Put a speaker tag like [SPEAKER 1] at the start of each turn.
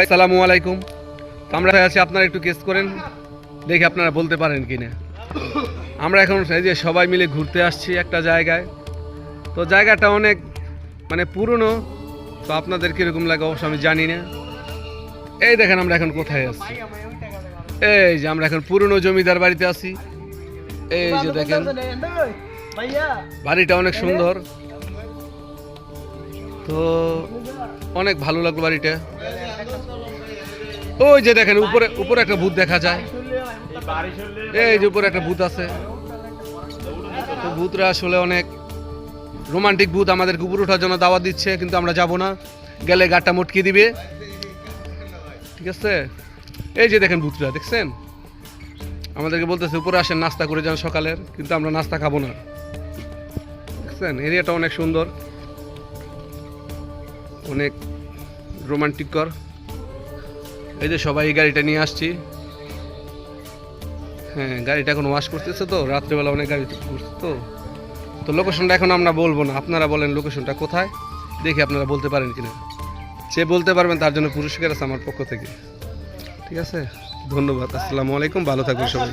[SPEAKER 1] আসসালামু আলাইকুম। তো আমরা আছি, আপনারা একটু গেস করেন দেখি আপনারা বলতে পারেন কিনা। আমরা এখন এই যে সবাই মিলে ঘুরতে আসছি একটা জায়গায়। তো জায়গাটা অনেক মানে পুরনো, তো আপনাদের কীরকম লাগে অবশ্য আমি জানি না। এই দেখেন আমরা এখন কোথায় আছি, এই যে আমরা এখন পুরনো জমিদার বাড়িতে আছি। এই যে দেখেন বাড়িটা অনেক সুন্দর, তো অনেক ভালো লাগলো বাড়িটা। ওই যে দেখেন উপরে উপরে একটা ভূত দেখা যায়, এই যে উপরে একটা ভূত আছে। তো ভূতরা আসলে অনেক রোমান্টিক ভূত, আমাদেরকে উপরে ওঠার জন্য দাওয়াত দিচ্ছে, কিন্তু আমরা যাব না, গেলে গাড়টা মটকে দিবে। ঠিক আছে, এই যে দেখেন ভূতরা দেখছেন, আমাদেরকে বলতেছে উপরে আসেন নাস্তা করে যান সকালের, কিন্তু আমরা নাস্তা খাবো না। দেখছেন এরিয়াটা অনেক সুন্দর, অনেক রোমান্টিকর। এই যে সবাই এই গাড়িটা নিয়ে আসছি। হ্যাঁ, গাড়িটা এখন ওয়াশ করতেছে, তো রাত্রেবেলা অনেক গাড়ি ঘুরছে। তো লোকেশনটা এখন আমরা বলবো না, আপনারা বলেন লোকেশনটা কোথায়, দেখি আপনারা বলতে পারেন কিনা। সে বলতে পারবেন তার জন্য পুরস্কার আছে আমার পক্ষ থেকে। ঠিক আছে, ধন্যবাদ। আসসালামু আলাইকুম, ভালো থাকবেন সবাই।